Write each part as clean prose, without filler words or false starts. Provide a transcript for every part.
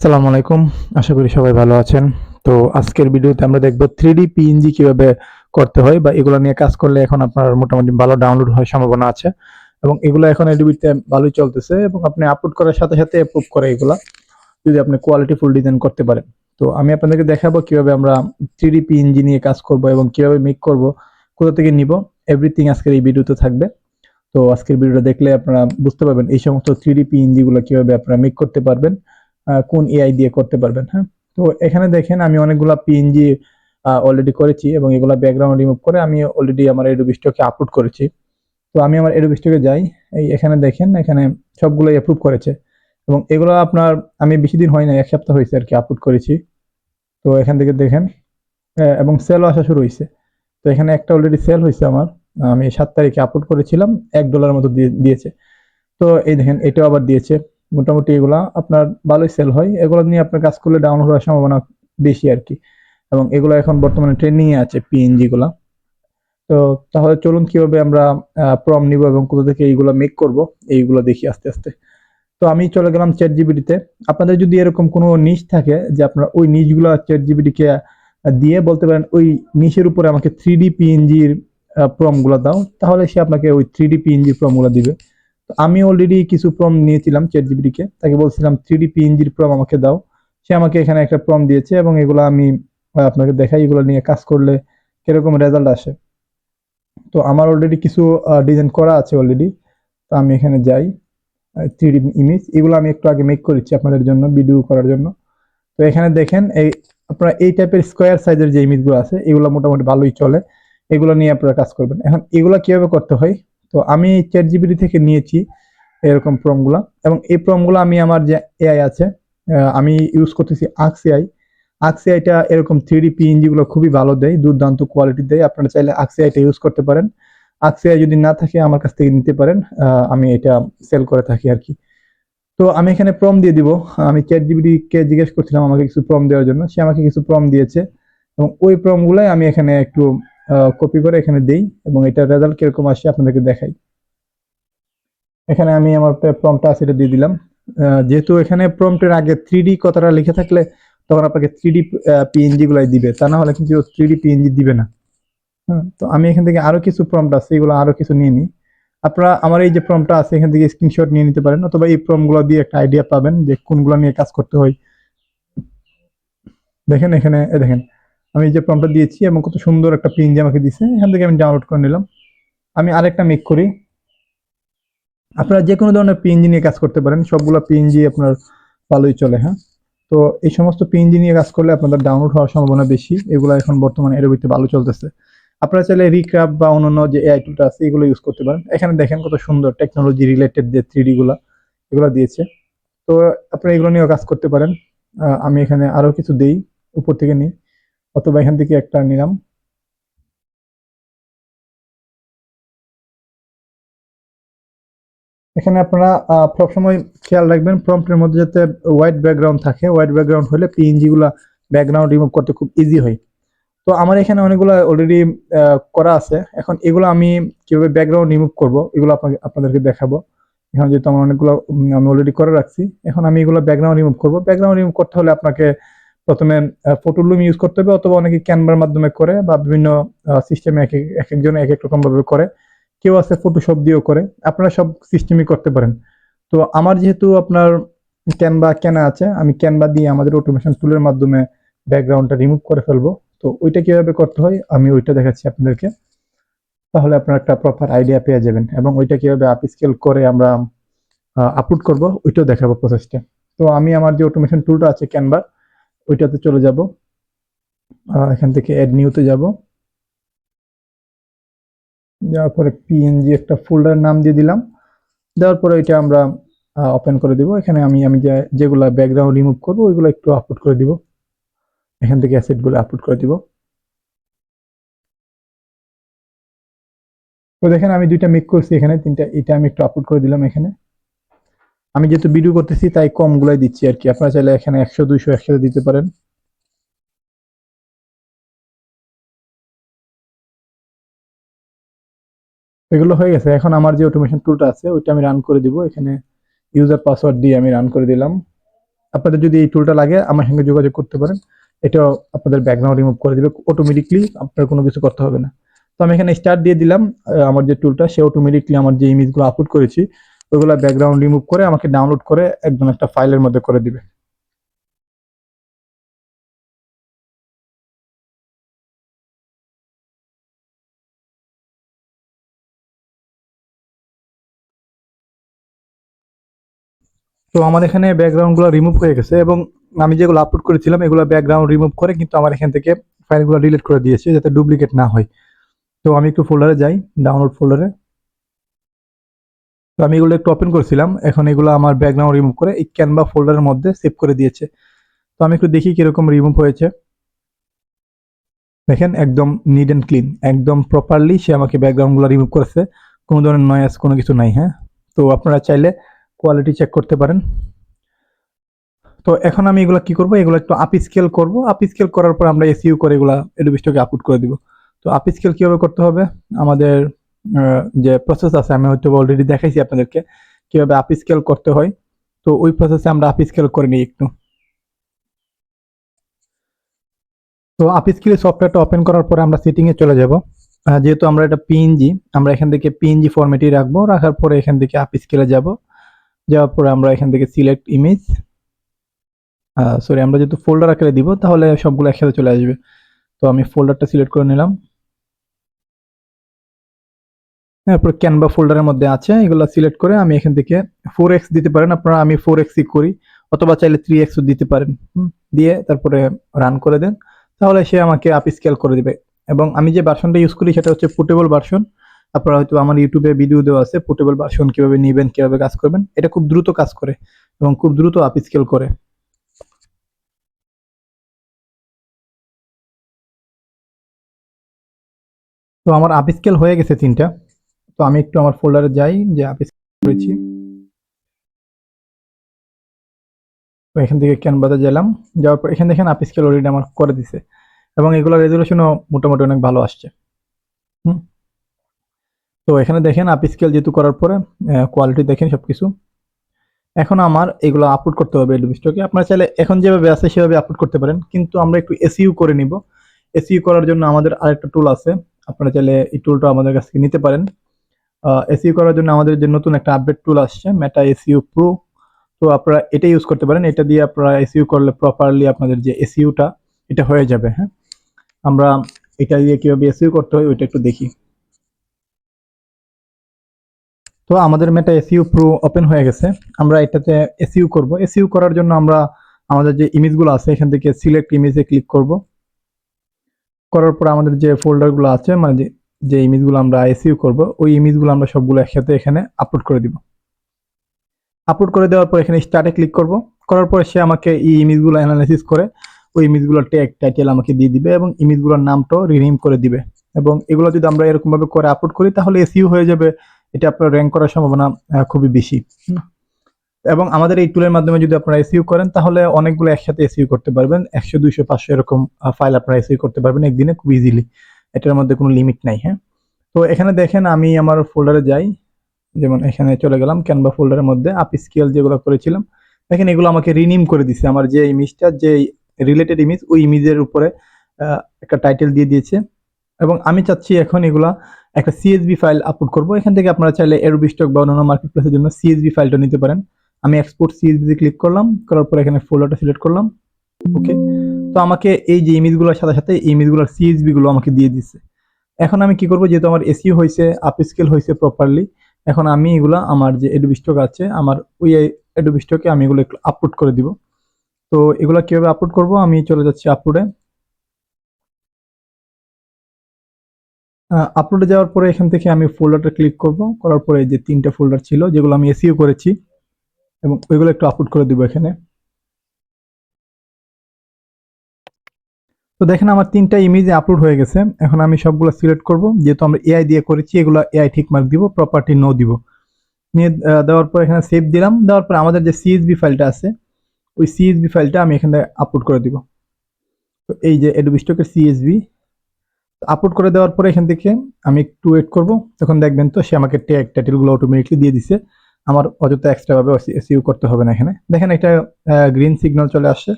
আসসালামু আলাইকুম। আশা করি সবাই ভালো আছেন। তো আজকের ভিডিওতে আমরা দেখব 3D PNG কিভাবে করতে হয় বা এগুলা নিয়ে কাজ করলে এখন আপনার মোটামুটি ভালো ডাউনলোড হওয়ার সম্ভাবনা আছে। এবং এগুলো এখন Adobe তে ভালোই চলতেছে এবং আপনি আপলোড করার সাথে, সাথে অ্যাপ্রুভ করে এগুলা। যদি আপনি কোয়ালিটি ফুল ডিজাইন করতে পারেন। তো আমি আপনাদেরকে দেখাবো কিভাবে আমরা 3D PNG নিয়ে কাজ করব এবং কিভাবে মেক করব, কোথা থেকে নিব, এভরিথিং আজকের এই ভিডিওতে থাকবে। তো আজকের ভিডিওটা দেখলে আপনারা বুঝতে পারবেন এই সমস্ত 3D PNG গুলো কিভাবে আপনারা মেক করতে পারবেন, কোন এআই দিয়ে করতে পারবেন। হ্যাঁ, তো এখানে দেখেন আমি অনেকগুলা পিএনজি অলরেডি করেছি এবং এগুলা ব্যাকগ্রাউন্ড রিমুভ করে আমি অলরেডি আমার এডোবি স্টকে আপলোড করেছি। তো আমি আমার এডোবি স্টকে যাই, এই এখানে দেখেন এখানে সবগুলোই অ্যাপ্রুভ করেছে এবং এগুলো আপনার আমি বেশি দিন হয় না, এক সপ্তাহ হয়েছে আর কি আপলোড করেছি। তো এখান থেকে দেখেন এবং সেলও আসা শুরু হয়েছে। তো এখানে একটা অলরেডি সেল হয়েছে আমার, আমি 7 তারিখে আপলোড করেছিলাম, $1 মতো দিয়েছে। তো এই দেখেন এটাও আবার দিয়েছে। মোটামুটি এগুলা আপনার ভালোই সেল হয়, এগুলো নিয়ে আপনার কাজ করলে ডাউনলোড হওয়ার সম্ভাবনা বেশি আর কি। এবং এগুলো এখন বর্তমানে ট্রেন্ডিং এ আছে পিএনজি গুলা। তো তাহলে চলুন কিভাবে আমরা প্রম নিব এবং কোথা থেকে এইগুলো মেক করব, এইগুলো দেখি আস্তে আস্তে। তো আমি চলে গেলাম চ্যাট জিপিটিতে। আপনাদের যদি এরকম কোনো নিশ থাকে যে আপনারা ওই নিশগুলো চ্যাট জিপিটিকে দিয়ে বলতে পারেন ওই নিশের উপরে আমাকে 3D পিএনজির প্রম গুলো দাও, তাহলে সে আপনাকে ওই 3D পিএনজি প্রম গুলো দিবে। তো আমি অলরেডি কিছু প্রম নিয়েছিলাম চ্যাট জিপিটিকে, তাকে বলছিলাম 3D পিএনজির প্রম আমাকে দাও। সে আমাকে এখানে একটা প্রম দিয়েছে এবং এগুলো আমি আপনাকে দেখাই এগুলো নিয়ে কাজ করলে কিরকম রেজাল্ট আসে। তো আমার অলরেডি কিছু ডিজাইন করা আছে অলরেডি। তো আমি এখানে যাই, 3D ইমেজ এগুলো আমি একটু আগে মেক করেছি আপনাদের জন্য ভিডিও করার জন্য। তো এখানে দেখেন এই আপনারা এই টাইপের স্কোয়ার সাইজের যে ইমেজগুলো আছে এগুলো মোটামুটি ভালোই চলে, এগুলো নিয়ে আপনারা কাজ করবেন। এখন এগুলো কিভাবে করতে হয়, তো আমি চ্যাট জিপিটি থেকে নিয়েছি এরকম প্রমগুলা এবং এই প্রমগুলো আমি আমার যে এআই আছে আমি ইউজ করতেছি আক্স এআই। আক্স এআইটা এরকম 3D পিএনজি গুলো খুবই ভালো দেয়, দুর্দান্ত কোয়ালিটি দেয়। আপনারা চাইলে আক্স এআইটা ইউজ করতে পারেন। আক্স এআই যদি না থাকে আমার কাছ থেকে নিতে পারেন, আমি এটা সেল করে থাকি আর কি। তো আমি এখানে প্রম দিয়ে দিব। আমি চ্যাট জিপিটি কে জিজ্ঞেস করছিলাম আমাকে কিছু প্রম দেওয়ার জন্য, সে আমাকে কিছু প্রম দিয়েছে এবং ওই প্রম গুলাই আমি এখানে একটু কপি করে এখানে দেই এবং এটা রেজাল্ট কিরকম আসে আপনাদেরকে দেখাই। এখানে আমি আমার প্রম্পটটা আছে এটা দিয়ে দিলাম। যেহেতু এখানে প্রম্পটের আগে 3D কথাটা লিখে থাকলে তখন আপনাকে 3D পিএনজি গুলাই দিবে, তা না হলে কিন্তু 3D পিএনজি দিবে না। হুম, তো আমি এখান থেকে আরো কিছু প্রম্পট আছে এগুলো আরো কিছু নিয়ে নিই। আপনারা আমার এই যে প্রম্পটটা আছে এখান থেকে স্ক্রিনশট নিয়ে নিতে পারেন, অথবা এই প্রম্পট গুলো দিয়ে একটা আইডিয়া পাবেন যে কোনগুলো নিয়ে কাজ করতে হয়। দেখেন এখানে দেখেন আমি এই যে প্রম্পটটা দিয়েছি এবং কত সুন্দর একটা পিএনজি আমাকে দিয়েছে, এখান থেকে আমি ডাউনলোড করে নিলাম। আমি আরেকটা মেক করি। আপনারা যে কোনো ধরনের পিএনজি নিয়ে কাজ করতে পারেন, সবগুলো পিএনজি আপনার ভালোই চলে। হ্যাঁ, তো এই সমস্ত পিএনজি নিয়ে কাজ করলে আপনাদের ডাউনলোড হওয়ার সম্ভাবনা বেশি, এগুলো এখন বর্তমানে এরবিতে ভালো চলতেছে। আপনারা চাইলে রিক্রাফট বা অন্যান্য যে এআই টুলটা আছে এগুলো ইউজ করতে পারেন। এখানে দেখেন কত সুন্দর টেকনোলজি রিলেটেড যে 3D গুলা এগুলো দিয়েছে। তো আপনারা এগুলো নিয়েও কাজ করতে পারেন। আমি এখানে আরো কিছু দেই, উপর থেকে নিই অথবা এখান থেকে একটা নিলাম। এখানে আপনারা সবসময় খেয়াল রাখবেন প্রম্পটের মধ্যে যাতে হোয়াইট ব্যাকগ্রাউন্ড থাকে, হোয়াইট ব্যাকগ্রাউন্ড হলে পিএনজি গুলা ব্যাকগ্রাউন্ড রিমুভ করতে খুব ইজি হয়। তো আমার এখানে অনেকগুলো অলরেডি করা আছে, এখন এগুলো আমি কিভাবে ব্যাকগ্রাউন্ড রিমুভ করব এগুলো আপনাদেরকে দেখাবো। এখন যেহেতু আমার অনেকগুলো আমি অলরেডি করে রাখছি, এখন আমি এগুলো ব্যাকগ্রাউন্ড রিমুভ করব। ব্যাকগ্রাউন্ড রিমুভ করতে হলে আপনাকে প্রথমে ফটোলুম ইউজ করতে হবে, অথবা অনেকে ক্যানভার মাধ্যমে করে বা বিভিন্ন সিস্টেমে এক একজন এক এক রকম ভাবে করে। কেউ আছে ফটোশপ দিয়েও করে, আপনারা সব সিস্টেমই করতে পারেন। তো আমার যেহেতু আপনার ক্যানভা কেনা আছে, আমি ক্যানভা দিয়ে আমাদের অটোমেশন টুলের মাধ্যমে ব্যাকগ্রাউন্ডটা রিমুভ করে ফেলবো। তো ওইটা কিভাবে করতে হয় আমি ওইটা দেখাচ্ছি আপনাদেরকে, তাহলে আপনারা একটা প্রপার আইডিয়া পেয়ে যাবেন এবং ওইটা কিভাবে আপ স্কেল করে আমরা আপলোড করব ওইটাও দেখাবো প্রসেসটা। তো আমি আমার যে অটোমেশন টুলটা আছে ক্যানভা, ওইটাতে চলে যাব। এখান থেকে অ্যাড নিউতে যাব, যাওয়ার পরে পিএনজি একটা ফোল্ডার নাম দিয়ে দিলাম। দেওয়ার পরে এটা আমরা ওপেন করে দিব। এখানে আমি আমি যেগুলা ব্যাকগ্রাউন্ড রিমুভ করবো ওইগুলো একটু আপলোড করে দিব, এখান থেকে অ্যাসেট গুলো আপলোড করে দিব। তো দেখেন আমি দুইটা মেক করছি, এখানে তিনটা, এটা আমি একটু আপলোড করে দিলাম এখানে। আমি যেহেতু ভিডিও করতেছি তাই কম গুলাই দিচ্ছি আর কি, আপনারা চাইলে এখানে 100 200 একসাথে দিতে পারেন। এগুলো হয়ে গেছে, এখন আমার যে অটোমেশন টুলটা আছে ওইটা আমি রান করে দিব। এখানে ইউজার পাসওয়ার্ড দিয়ে আমি রান করে দিলাম। আপনাদের যদি এই টুলটা লাগে আমার সঙ্গে যোগাযোগ করতে পারেন। এটাও আপনাদের ব্যাকগ্রাউন্ড রিমুভ করে দিবে অটোমেটিকলি, আপনার কোনো কিছু করতে হবে না। তো আমি এখানে স্টার্ট দিয়ে দিলাম। আমার যে টুলটা সে অটোমেটিকলি আমার যে ইমেজগুলো আপলোড করেছি ওইগুলো ব্যাকগ্রাউন্ড রিমুভ করে আমাকে ডাউনলোড করে একদম একটা ফাইলের মধ্যে করে দিবে। তো আমার এখানে ব্যাকগ্রাউন্ডগুলো রিমুভ হয়ে গেছে এবং আমি যেগুলো আপলোড করেছিলাম এগুলো ব্যাকগ্রাউন্ড রিমুভ করে কিন্তু আমার এখান থেকে ফাইলগুলো ডিলিট করে দিয়েছে যাতে ডুপ্লিকেট না হয়। তো আমি একটু ফোল্ডারে যাই, ডাউনলোড ফোল্ডারে। তো আমি এগুলো একটু ওপেন করছিলাম, এখন এগুলো আমার ব্যাকগ্রাউন্ড রিমুভ করে এই ক্যানভা ফোল্ডারের মধ্যে সেভ করে দিয়েছে। তো আমি একটু দেখি কিরকম রিমুভ হয়েছে। দেখেন একদম নিট অ্যান্ড ক্লিন, একদম প্রপারলি সে আমাকে ব্যাকগ্রাউন্ডগুলো রিমুভ করেছে, কোনো ধরনের নয়েজ কোনো কিছু নাই। হ্যাঁ, তো আপনারা চাইলে কোয়ালিটি চেক করতে পারেন। তো এখন আমি এগুলো কি করব, এগুলো একটু আপ স্কেল করবো। আপ স্কেল করার পর আমরা এসইউ করে এগুলা অ্যাডোবি স্টকে আপলোড করে দিব। তো আপ স্কেল কিভাবে করতে হবে, আমাদের যে প্রসেস আছে আমি হয়তো অলরেডি দেখাইছি আপনাদেরকে কিভাবে আপ স্কেল করতে হয়। তো ওই প্রসেসে আমরা আপ স্কেল করে নিই একটু। তো আপ স্কেল সফটওয়্যারটা ওপেন করার পরে আমরা সেটিং এ চলে যাব। যেহেতু আমরা এটা পিএনজি, আমরা এখান থেকে পিএনজি ফরম্যাটই রাখবো। রাখার পরে এখান থেকে আপ স্কেলে যাব। যাওয়ার পরে আমরা এখান থেকে সিলেক্ট ইমেজ, সরি আমরা যেহেতু ফোল্ডার আকারে দিব তাহলে সবগুলো একসাথে চলে আসবে। তো আমি ফোল্ডারটা সিলেক্ট করে নিলাম। এরপর ক্যানভা ফোল্ডারের মধ্যে আছে, এগুলো সিলেক্ট করে আমি এখান থেকে 4x দিতে পারেন আপনারা, আমি 4x করি, অথবা চাইলে 3x দিতে পারেন। দিয়ে তারপরে রান করে দেন, তাহলে সে আমাকে আপ স্কেল করে দিবে। এবং আমি যে ভার্সনটা ইউজ করি সেটা হচ্ছে পোর্টেবল ভার্সন। আপনারা হয়তো আমার ইউটিউবে ভিডিও দেওয়া আছে পোর্টেবল ভার্সন কিভাবে নেবেন, কিভাবে কাজ করবেন। এটা খুব দ্রুত কাজ করে এবং খুব দ্রুত আপ স্কেল করে। তো আমার আপ স্কেল হয়ে গেছে 3টা। তো আমি একটু আমার ফোল্ডারে যাই যে আপ স্কেল করেছি। তো এখান থেকে ক্যানভাতে গেলাম, যাওয়ার পর এখানে দেখেন আপ স্কেল অলরেডি আমার করে দিছে এবং এগুলোর রেজলিউশনও মোটামুটি অনেক ভালো আসছে। হুম। তো এখানে দেখেন আপ স্কেল যেহেতু করার পরে কোয়ালিটি দেখেন সবকিছু। এখন আমার এগুলো আপলোড করতে হবে অ্যাডোবি স্টকে। আপনারা চাইলে এখন যেভাবে আছে সেভাবে আপলোড করতে পারেন, কিন্তু আমরা একটু এসইউ করে নিব। এসইউ করার জন্য আমাদের আরেকটা টুল আছে, আপনারা চাইলে এই টুলটা আমাদের কাছ থেকে নিতে পারেন। এসইউ করার জন্য আমাদের যে নতুন একটা আপডেট টুল আসছে মেটা এসইউ প্রো, তো আপনারা এটা ইউজ করতে পারেন। এটা দিয়ে আপনারা এসইউ করলে প্রপারলি আপনাদের যে এসইউটা এটা হয়ে যাবে। হ্যাঁ, আমরা এটা দিয়ে কিভাবে এসইউ করতে হয় ওইটা একটু দেখি। তো আমাদের মেটা এসইউ প্রো ওপেন হয়ে গেছে। আমরা এটাতে এসইউ করব। এসইউ করার জন্য আমরা আমাদের যে ইমেজগুলো আছে এখান থেকে সিলেক্ট ইমেজে ক্লিক করব। করার পর আমাদের যে ফোল্ডারগুলো আছে মানে যে ইমেজগুলো আমরা এসইউ করব ওই ইমেজগুলো আমরা সবগুলো একসাথে এখানে আপলোড করে দিব। আপলোড করে দেওয়ার পর এখানে স্টার্টে ক্লিক করব। করার পর সে আমাকে এই ইমেজগুলো অ্যানালাইসিস করে ওই ইমেজগুলোর ট্যাগ টাইটেল আমাকে দিয়ে দিবে এবং ইমেজগুলোর নামটাও রিনেম করে দিবে। এবং এগুলো যদি আমরা এরকম ভাবে করে আপলোড করি তাহলে এসইও হয়ে যাবে। এটা আপনার র্যাঙ্ক করার সম্ভাবনা খুবই বেশি। এবং আমাদের এই টুলের মাধ্যমে যদি আপনারা এসইও করেন তাহলে অনেকগুলো একসাথে এসইও করতে পারবেন, 100 200 500 এরকম ফাইল আপনারা এসইও করতে পারবেন একদিনে খুব ইজিলি। এটার মধ্যে কোনো লিমিট নাই। হ্যাঁ, তো এখানে দেখেন আমি আমার ফোল্ডারে যাই, যেমন এখানে চলে গেলাম ক্যানভা ফোল্ডারের মধ্যে আপ স্কেল যেগুলো করেছিলাম। দেখেন এগুলো আমাকে রিনিম করে দিছে, আমার যে ইমেজটা যে রিলেটেড ইমেজ ওই ইমেজের উপরে একটা টাইটেল দিয়ে দিয়েছে। এবং আমি চাচ্ছি এখন এগুলা একটা সিএসভি ফাইল আপলোড করব। এখান থেকে আপনারা চাইলে অ্যাডোবি স্টক বা অন্যান্য মার্কেট প্লেসের জন্য সিএসভি ফাইলটা নিতে পারেন। আমি এক্সপোর্ট সিএসভি তে ক্লিক করলাম, করার পর এখানে ফোল্ডারটা সিলেক্ট করলাম। ওকে, তো আমাকে এই যে ইমেজগুলোর সাথে সাথে এই ইমেজগুলোর সিএসভি গুলো আমাকে দিয়ে দিচ্ছে। এখন আমি কি করব, যেহেতু আমার এসইও হয়েছে আপ স্কেল হয়েছে প্রপারলি, এখন আমি এগুলা আমার যে অ্যাডোবি স্টক আছে আমার ওই অ্যাডোবি স্টকে আমি এগুলো একটু আপলোড করে দিব। তো এগুলা কিভাবে আপলোড করব, আমি চলে যাচ্ছি আপলোডে। আপলোডে যাওয়ার পরে এখান থেকে আমি ফোল্ডারটা ক্লিক করব। করার পরে যে 3টা ফোল্ডার ছিল যেগুলো আমি এসইও করেছি এবং ওইগুলো একটু আপলোড করে দিব এখানে। তো দেখেন আমার 3টা ইমেজ আপলোড হয়ে গেছে। এখন আমি সবগুলো সিলেক্ট করব, যেহেতু আমরা এআই দিয়ে করেছি এগুলো এআই ঠিক মার্ক দিব, প্রপার্টি নো দিব। নিয়ে দেওয়ার পর এখানে সেভ দিলাম। দেওয়ার পর আমাদের যে সিএসভি ফাইলটা আছে ওই সিএসভি ফাইলটা আমি এখানে আপলোড করে দিব। তো এই যে অ্যাডোবি স্টকের সিএসভি আপলোড করে দেওয়ার পরে এখান থেকে আমি একটু ওয়েট করব, তখন দেখবেন তো সে আমাকে ট্যাগ টাইটেলগুলো অটোমেটিকলি দিয়ে দিছে। আমার অযথা এক্সট্রা ভাবে এসইও করতে হবে না। এখানে দেখেন একটা গ্রিন সিগন্যাল চলে আসছে,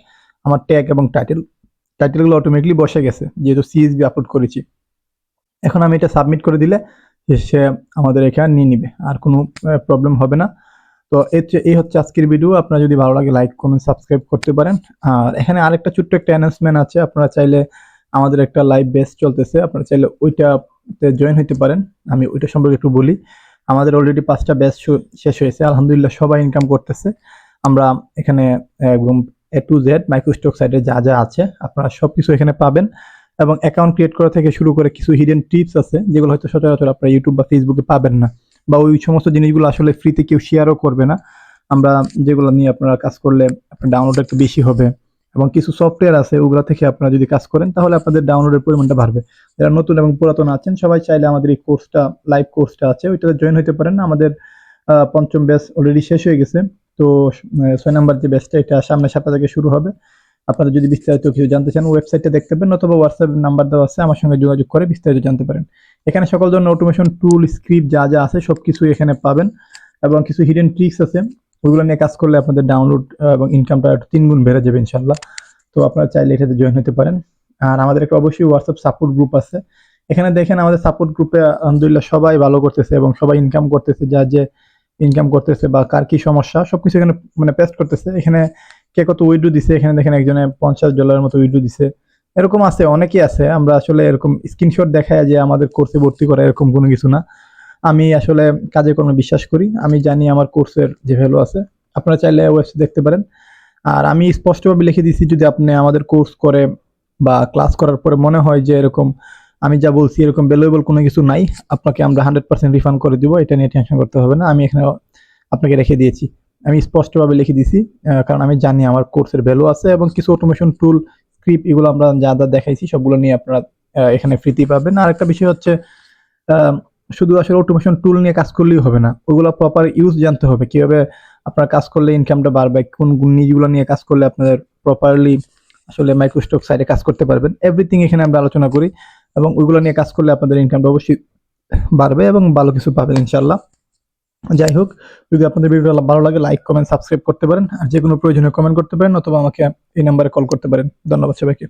আমার ট্যাগ এবং টাইটেলগুলো অটোমেটিকলি বসে গেছে যেহেতু সিএসভি আপলোড করেছি। এখন আমি এটা সাবমিট করে দিলে সে আমাদের এখানে নিয়ে নিবে, আর কোনো প্রবলেম হবে না। তো এই হচ্ছে আজকের ভিডিও। আপনার যদি ভালো লাগে লাইক কমেন্ট সাবস্ক্রাইব করতে পারেন। আর এখানে আরেকটা ছোট্ট একটা অ্যানাউন্সমেন্ট আছে, আপনারা চাইলে আমাদের একটা লাইভ বেস চলতেছে, আপনারা চাইলে ওইটাতে জয়েন হতে পারেন। আমি ওইটা সম্পর্কে একটু বলি। আমাদের অলরেডি 5টা ব্যাচ শেষ হয়েছে, আলহামদুলিল্লাহ সবাই ইনকাম করতেছে। আমরা এখানে একদম এ টু জেড মাইক্রোস্টক সাইটে যা যা আছে আপনারা সবকিছু এখানে পাবেন, এবং অ্যাকাউন্ট ক্রিয়েট করা থেকে শুরু করে কিছু হিডেন টিপস আছে যেগুলো হয়তো সচরাচর আপনারা ইউটিউব বা ফেসবুকে পাবেন না, বা ওই সমস্ত জিনিসগুলো আসলে ফ্রিতে কেউ শেয়ারও করবে না। আমরা যেগুলো নিয়ে আপনারা কাজ করলে আপনার ডাউনলোড একটু বেশি হবে, এবং কিছু সফটওয়্যার আছে ওগুলো থেকে আপনারা যদি কাজ করেন তাহলে আপনাদের ডাউনলোডের পরিমাণটা বাড়বে। যারা নতুন এবং পুরাতন আছেন সবাই চাইলে আমাদের এই কোর্সটা, লাইভ কোর্সটা আছে ওইটাতে জয়েন হতে পারেন। আমাদের 5ম ব্যাচ অলরেডি শেষ হয়ে গেছে। তো 6 নাম্বার যে ব্যাচটা এটা সামনের সপ্তাহ থেকে শুরু হবে। আপনারা যদি বিস্তারিত কিছু জানতে চান ওয়েবসাইটে দেখতে পারেন, অথবা হোয়াটসঅ্যাপ নাম্বার দেওয়া আছে, আমার সঙ্গে যোগাযোগ করে বিস্তারিত জানতে পারেন। এখানে সকল ধরনের অটোমেশন টুল, স্ক্রিপ্ট যা যা আছে সবকিছু এখানে পাবেন, এবং কিছু হিডেন ট্রিক্স আছে ওগুলো নিয়ে কাজ করলে আপনাদের ডাউনলোড এবং ইনকামটা 3 গুণ বেড়ে যাবে ইনশাল্লাহ। তো আপনারা চাইলে এটাতে জয়েন হতে পারেন। আর আমাদের একটা অবশ্যই হোয়াটসঅ্যাপ সাপোর্ট গ্রুপ আছে। এখানে দেখেন আমাদের সাপোর্ট গ্রুপে আলহামদুলিল্লাহ সবাই ভালো করতেছে এবং সবাই ইনকাম করতেছে, যা যে ইনকাম করতেছে বা কার কি সমস্যা সবকিছু এখানে মানে পেস্ট করতেছে। এখানে কে কত উইড্রো দিছে, এখানে দেখেন একজনে $50 মতো উইড্রো দিছে, এরকম আছে, অনেকেই আছে। আমরা আসলে এরকম স্ক্রিনশট দেখায় যে আমাদের কোর্সে ভর্তি করা এরকম কোনো কিছু না। আমি আসলে কাজে কর্মে বিশ্বাস করি, আমি জানি আমার কোর্সের যে ভ্যালু আছে। আপনারা চাইলে ওয়েবসাইট দেখতে পারেন। আর আমি স্পষ্টভাবে লিখে দিয়েছি, যদি আপনি আমাদের কোর্স করে বা ক্লাস করার পরে মনে হয় যে এরকম আমি যা বলছি এরকম ভ্যালুয়েবল কোনো কিছু নাই, আপনাকে আমরা 100% রিফান্ড করে দিব, এটা নিয়ে টেনশন করতে হবে না। আমি এখানে আপনাকে রেখে দিয়েছি, আমি স্পষ্টভাবে লিখে দিয়েছি, কারণ আমি জানি আমার কোর্সের ভ্যালু আছে, এবং কিছু অটোমেশন টুল, স্ক্রিপ্ট এগুলো আমরা যা যা দেখাইছি সবগুলো নিয়ে আপনারা এখানে ফ্রিতে পাবেন। আর একটা বিষয় হচ্ছে আহ, শুধু আসলে অটোমেশন টুল নিয়ে কাজ করলেই হবে না, ওইগুলো প্রপার ইউজ জানতে হবে, কিভাবে আপনার কাজ করলে ইনকামটা বাড়বে, কোন জিনিসগুলো নিয়ে কাজ করলে আপনাদের প্রপারলি আসলে মাইক্রোস্টক সাইটে কাজ করতে পারবেন, এভরিথিং এখানে আমরা আলোচনা করি, এবং ওইগুলো নিয়ে কাজ করলে আপনাদের ইনকামটা অবশ্যই বাড়বে এবং ভালো কিছু পাবেন ইনশাল্লাহ। যাই হোক, যদি আপনাদের ভিডিওটা ভালো লাগে লাইক কমেন্ট সাবস্ক্রাইব করতে পারেন, আর যে কোনো প্রয়োজনীয় কমেন্ট করতে পারেন, অথবা আমাকে এই নাম্বারে কল করতে পারেন। ধন্যবাদ সবাইকে।